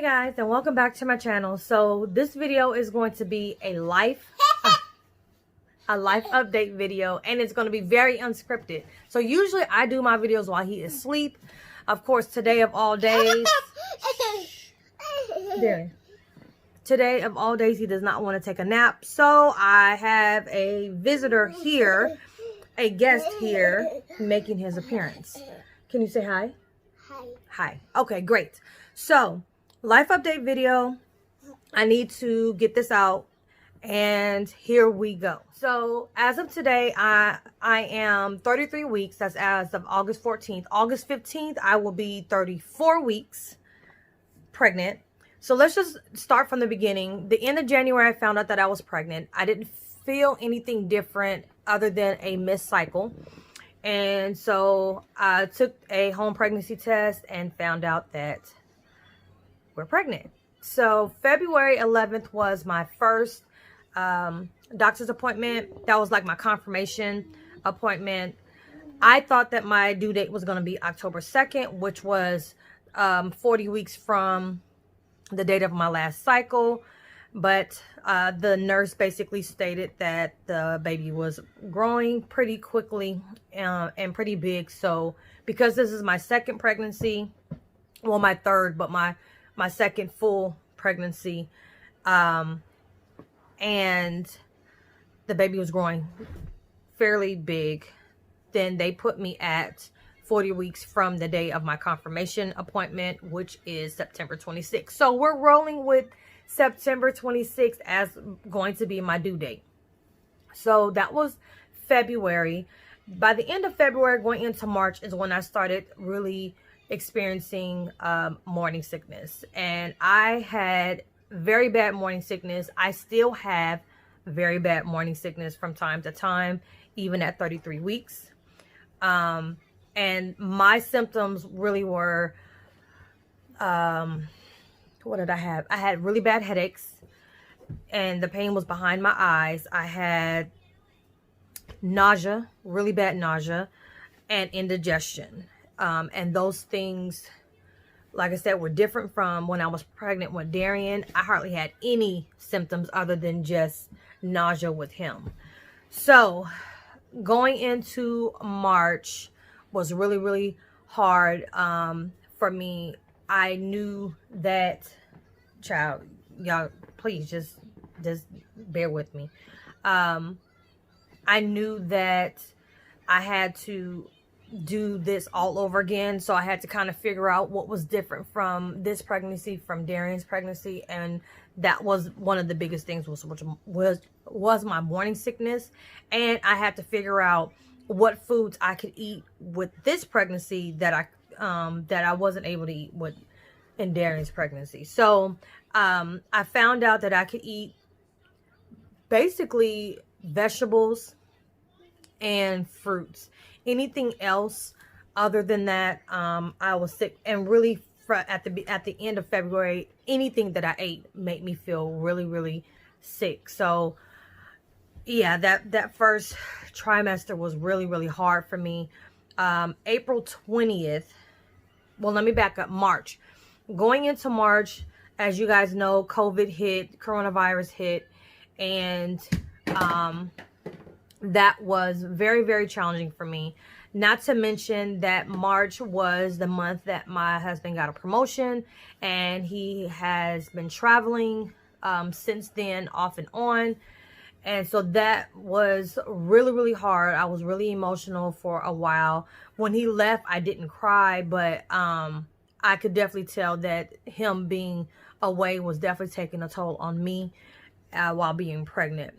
Guys, and welcome back to my channel. So this video is going to be a life update video, and it's going to be very unscripted. So usually I do my videos while he is asleep. Of course, today of all days, today of all days he does not want to take a nap. So I have a visitor here, a guest here making his appearance. Can you say hi? Hi. Okay, great. So life update video. I need to get this out, and here we go. So as of today, I am 33 weeks. That's as of August 14th. August 15th, I will be 34 weeks pregnant. So let's just start from the beginning. The end of January, I found out that I was pregnant. I didn't feel anything different other than a missed cycle. And so I took a home pregnancy test and found out that we're pregnant. So February 11th was my first doctor's appointment. That was like my confirmation appointment. I thought that my due date was going to be October 2nd, which was 40 weeks from the date of my last cycle. But the nurse basically stated that the baby was growing pretty quickly and pretty big. So because this is my second pregnancy, well, my third, but my second full pregnancy, and the baby was growing fairly big, then they put me at 40 weeks from the day of my confirmation appointment, which is September 26th. So we're rolling with September 26th as going to be my due date. So that was February. By the end of February, going into March, is when I started really experiencing morning sickness. And I had very bad morning sickness. I still have very bad morning sickness from time to time, even at 33 weeks. And my symptoms really were, what did I have? I had really bad headaches, and the pain was behind my eyes. I had nausea, really bad nausea, and indigestion. And those things, like I said, were different from when I was pregnant with Darian. I hardly had any symptoms other than just nausea with him. So going into March was really, really hard for me. I knew that, child, y'all, please just bear with me. I knew that I had to do this all over again. So I had to kind of figure out what was different from this pregnancy, from Darian's pregnancy. And that was one of the biggest things, was my morning sickness. And I had to figure out what foods I could eat with this pregnancy that I wasn't able to eat in Darian's pregnancy. So I found out that I could eat basically vegetables and fruits. Anything else other than that, I was sick. And really at the end of February, anything that I ate made me feel really, really sick. So yeah, that first trimester was really, really hard for me. April 20th, well, let me back up. March. Going into March, as you guys know, COVID hit, coronavirus hit, and that was very, very challenging for me. Not to mention that March was the month that my husband got a promotion, and he has been traveling since then, off and on. And so that was really, really hard. I was really emotional for a while. When he left, I didn't cry, but I could definitely tell that him being away was definitely taking a toll on me while being pregnant.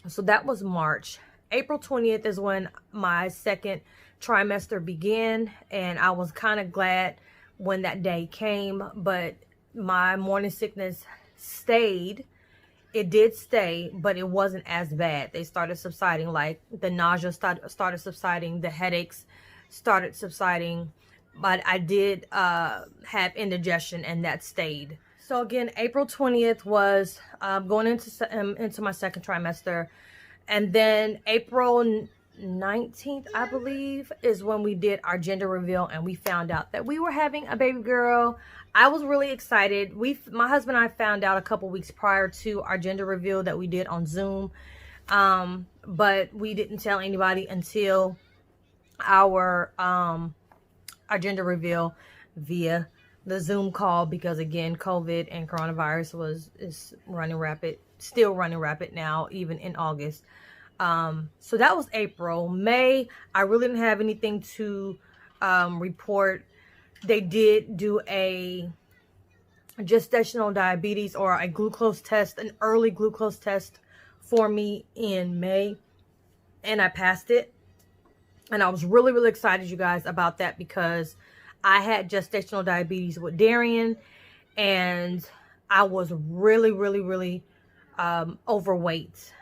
So that was March. April 20th is when my second trimester began, and I was kind of glad when that day came, but my morning sickness stayed. It did stay, but it wasn't as bad. They started subsiding, like the nausea started subsiding, the headaches started subsiding, but I did have indigestion, and that stayed. So again, April 20th was going into my second trimester. And then April 19th, I believe, is when we did our gender reveal, and we found out that we were having a baby girl. I was really excited. My husband and I found out a couple weeks prior to our gender reveal that we did on Zoom, but we didn't tell anybody until our gender reveal via the Zoom call, because again, COVID and coronavirus is running rapid, still running rapid now, even in August. So that was April. May, I really didn't have anything to report. They did do a gestational diabetes, or a glucose test, an early glucose test for me in May, and I passed it. And I was really, really excited, you guys, about that, because I had gestational diabetes with Darian, and I was really, really, really overweight.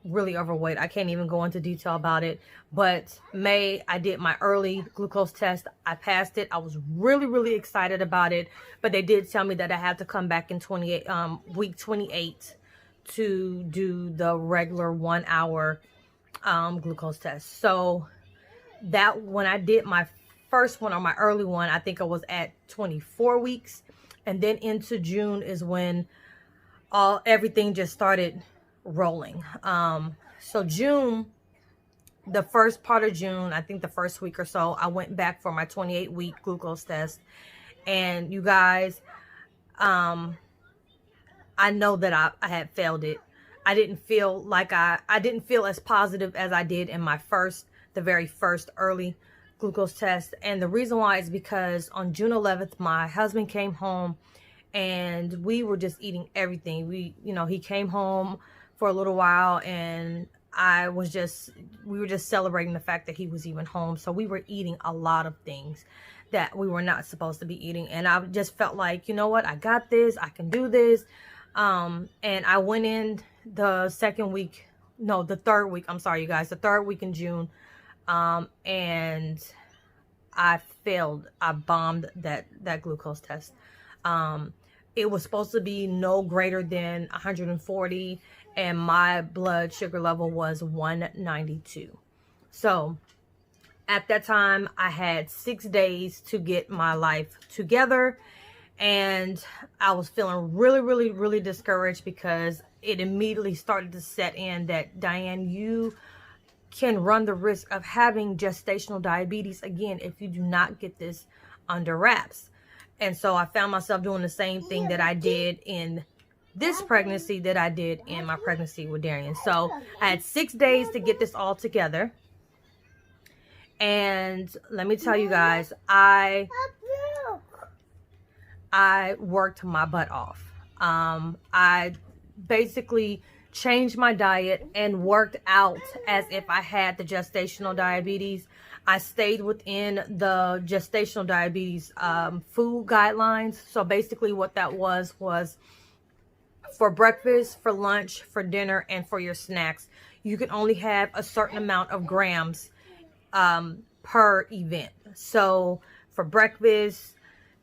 Really overweight. I can't even go into detail about it. But May, I did my early glucose test. I passed it. I was really, really excited about it. But they did tell me that I had to come back in week 28 to do the regular 1 hour glucose test. So that, when I did my first one, or my early one, I think I was at 24 weeks. And then into June is when everything just started rolling. So June, the first part of June, I think the first week or so, I went back for my 28-week glucose test. And you guys, I know that I had failed it. I didn't feel like I didn't feel as positive as I did in the very first early glucose test. And the reason why is because on June 11th, my husband came home, and we were just eating everything. He came home for a little while, and we were just celebrating the fact that he was even home. So we were eating a lot of things that we were not supposed to be eating. And I just felt like, you know what, I got this, I can do this. And I went in the third week, I'm sorry, you guys, the third week in June. And I failed. I bombed that glucose test. It was supposed to be no greater than 140, and my blood sugar level was 192. So at that time, I had 6 days to get my life together, and I was feeling really, really, really discouraged, because it immediately started to set in that, Diane, you can run the risk of having gestational diabetes again if you do not get this under wraps. And so I found myself doing the same thing that I did in this pregnancy that I did in my pregnancy with Darian. So I had 6 days to get this all together. And let me tell you guys, I worked my butt off. I basically changed my diet and worked out as if I had the gestational diabetes. I stayed within the gestational diabetes food guidelines. So basically what that was for breakfast, for lunch, for dinner, and for your snacks, you can only have a certain amount of grams per event. So for breakfast,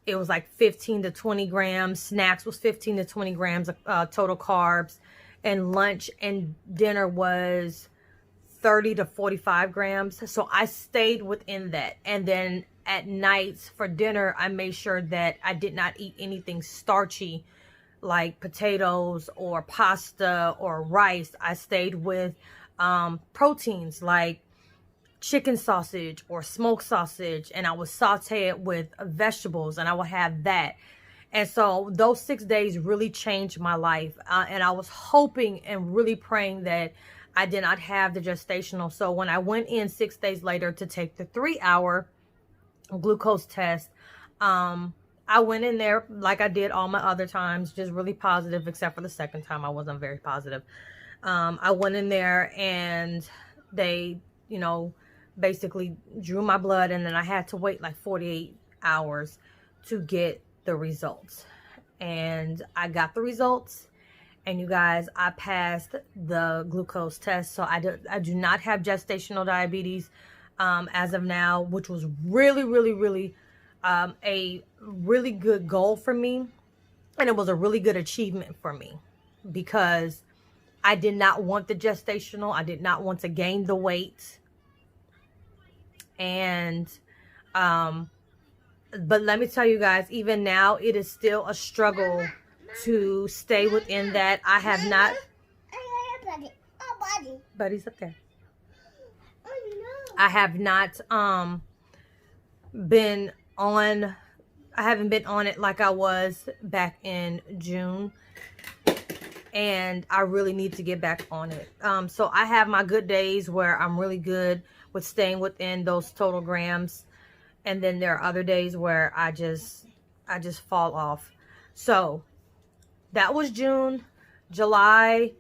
it was like 15 to 20 grams. Snacks was 15 to 20 grams of total carbs. And lunch and dinner was 30 to 45 grams. So I stayed within that. And then at nights for dinner, I made sure that I did not eat anything starchy like potatoes or pasta or rice. I stayed with proteins like chicken sausage or smoked sausage, and I would saute it with vegetables, and I would have that. And so those 6 days really changed my life. And I was hoping and really praying that I did not have the gestational. So when I went in 6 days later to take the 3-hour glucose test, I went in there like I did all my other times, just really positive, except for the second time I wasn't very positive. I went in there and they, basically drew my blood, and then I had to wait like 48 hours to get the results. And I got the results, and you guys, I passed the glucose test. So I do not have gestational diabetes as of now, which was really, really, really a really good goal for me, and it was a really good achievement for me, because I did not want the gestational. I did not want to gain the weight. And, but let me tell you guys, even now, it is still a struggle to stay within that. I have not, Buddy's up there. I have not, been on, I haven't been on it like I was back in June. And I really need to get back on it. So I have my good days where I'm really good with staying within those total grams. And then there are other days where I just fall off. So that was June. July,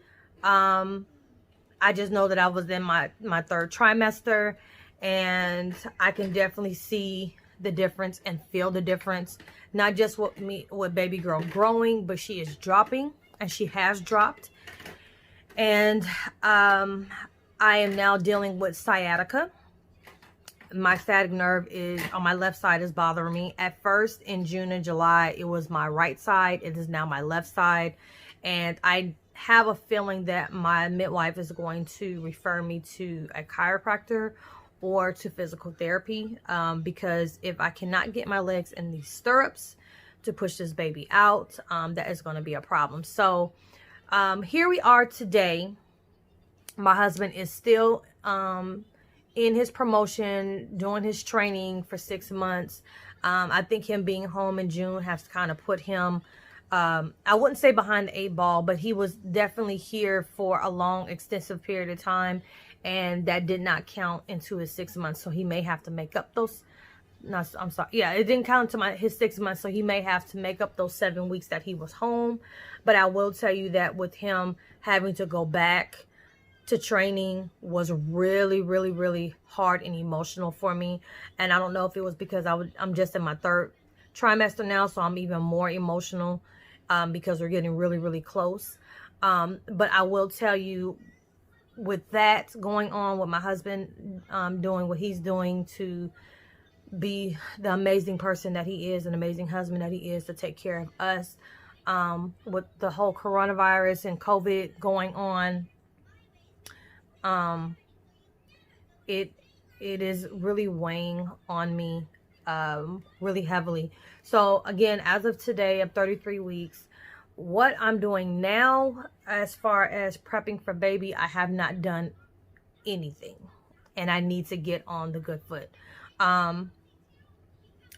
I just know that I was in my third trimester, and I can definitely see the difference and feel the difference. Not just with baby girl growing, but she is dropping, and she has dropped. And I am now dealing with sciatica. My sciatic nerve is on my left side is bothering me. At first in June and July, it was my right side. It is now my left side. And I have a feeling that my midwife is going to refer me to a chiropractor or to physical therapy, because if I cannot get my legs in these stirrups to push this baby out, that is going to be a problem. So here we are today. My husband is still in his promotion, doing his training for 6 months. I think him being home in June has kind of put him, I wouldn't say behind the 8 ball, but he was definitely here for a long, extensive period of time. And that did not count into his 6 months. So he may have to make up those, no, I'm sorry. Yeah, it didn't count to his 6 months. So he may have to make up those 7 weeks that he was home. But I will tell you that with him having to go back to training was really, really, really hard and emotional for me. And I don't know if it was because I'm just in my third trimester now, so I'm even more emotional because we're getting really, really close. But I will tell you, with that going on, with my husband doing what he's doing to be the amazing person that he is, an amazing husband that he is, to take care of us, with the whole coronavirus and COVID going on, it is really weighing on me really heavily. So again, as of today, I'm 33 weeks. What I'm doing now as far as prepping for baby, I have not done anything, and I need to get on the good foot.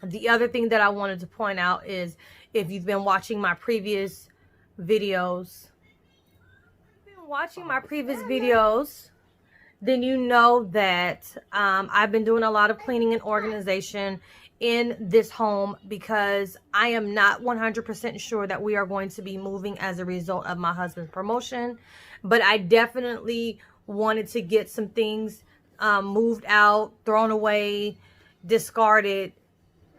The other thing that I wanted to point out is, if you've been watching my previous videos, then you know that I've been doing a lot of cleaning and organization in this home, because I am not 100% sure that we are going to be moving as a result of my husband's promotion. But I definitely wanted to get some things moved out, thrown away, discarded,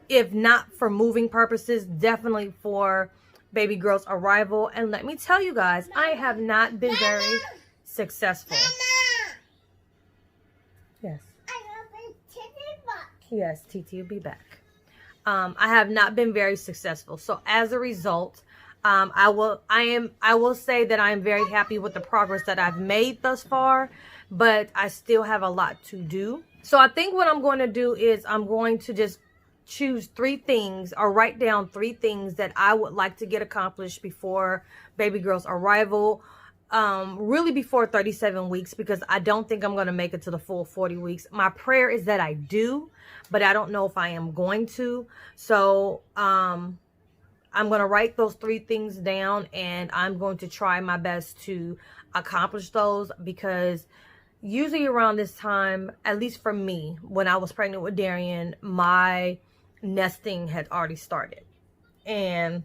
if not for moving purposes, definitely for baby girl's arrival. And let me tell you guys, I have not been very successful. Yes. Yes, TT will be back. I have not been very successful. So as a result, I will say that I am very happy with the progress that I've made thus far, but I still have a lot to do. So I think what I'm going to do is I'm going to just choose 3 things, or write down 3 things that I would like to get accomplished before baby girl's arrival. Really before 37 weeks, because I don't think I'm going to make it to the full 40 weeks. My prayer is that I do, but I don't know if I am going to. So, I'm going to write those 3 things down, and I'm going to try my best to accomplish those, because usually around this time, at least for me, when I was pregnant with Darian, my nesting had already started. And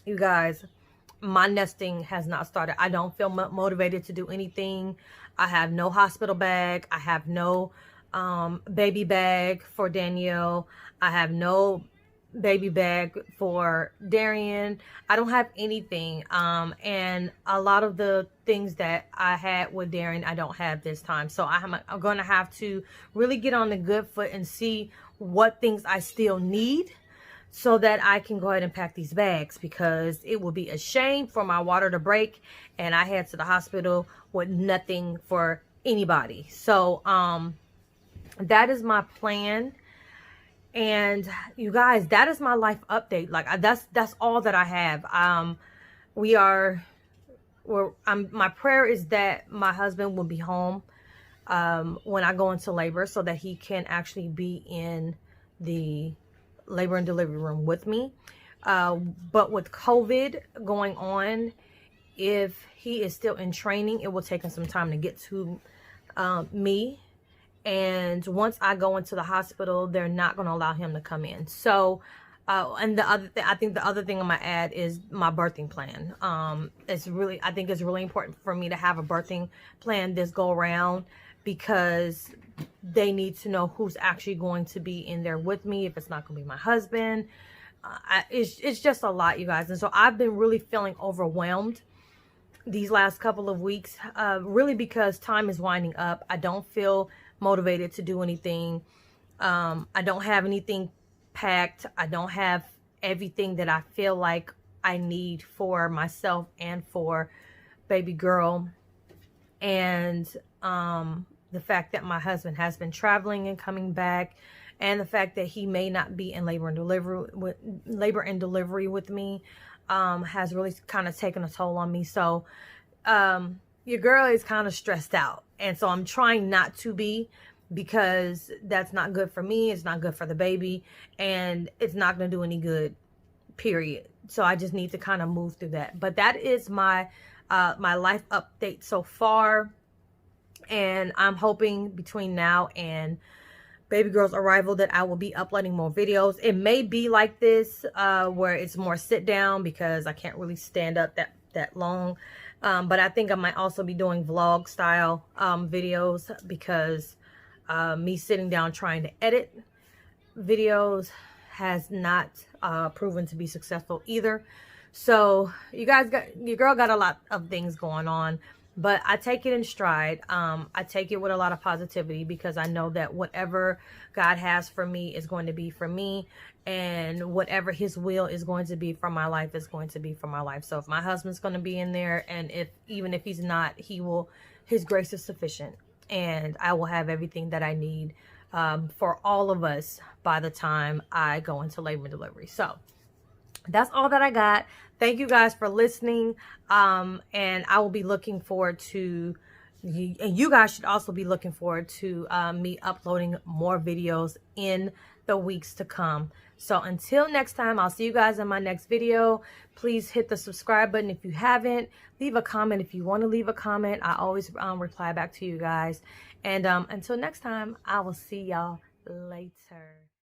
you guys, my nesting has not started. I don't feel motivated to do anything. I have no hospital bag. I have no baby bag for Danielle. I have no baby bag for Darian. I don't have anything. And a lot of the things that I had with Darian, I don't have this time. So I'm going to have to really get on the good foot and see what things I still need, so that I can go ahead and pack these bags, because it would be a shame for my water to break and I head to the hospital with nothing for anybody. So that is my plan. And you guys, that is my life update. Like, that's all that I have. My prayer is that my husband will be home when I go into labor, so that he can actually be in the labor and delivery room with me. But with COVID going on, if he is still in training, it will take him some time to get to me. And once I go into the hospital, they're not going to allow him to come in. So, and the other thing, I think the other thing I'm going to add is my birthing plan. I think it's really important for me to have a birthing plan this go around, because they need to know who's actually going to be in there with me. If it's not going to be my husband, it's just a lot, you guys. And so I've been really feeling overwhelmed these last couple of weeks, really because time is winding up. I don't feel motivated to do anything. I don't have anything packed. I don't have everything that I feel like I need for myself and for baby girl. And the fact that my husband has been traveling and coming back, and the fact that he may not be in labor and delivery with me has really kind of taken a toll on me. So your girl is kind of stressed out, and so I'm trying not to be, because that's not good for me, it's not good for the baby, and it's not going to do any good, period. So I just need to kind of move through that. But that is my my life update so far, and I'm hoping between now and baby girl's arrival that I will be uploading more videos. It may be like this, where it's more sit down, because I can't really stand up that long. But I think I might also be doing vlog style videos, because me sitting down trying to edit videos has not proven to be successful either. So your girl got a lot of things going on, but I take it in stride. I take it with a lot of positivity, because I know that whatever God has for me is going to be for me, and whatever his will is going to be for my life is going to be for my life. So if my husband's going to be in there, and even if he's not, his grace is sufficient, and I will have everything that I need for all of us by the time I go into labor and delivery. So that's all that I got. Thank you guys for listening. And I will be looking forward to, and you guys should also be looking forward to me uploading more videos in the weeks to come. So until next time, I'll see you guys in my next video. Please hit the subscribe button if you haven't. Leave a comment if you want to leave a comment. I always reply back to you guys. And until next time, I will see y'all later.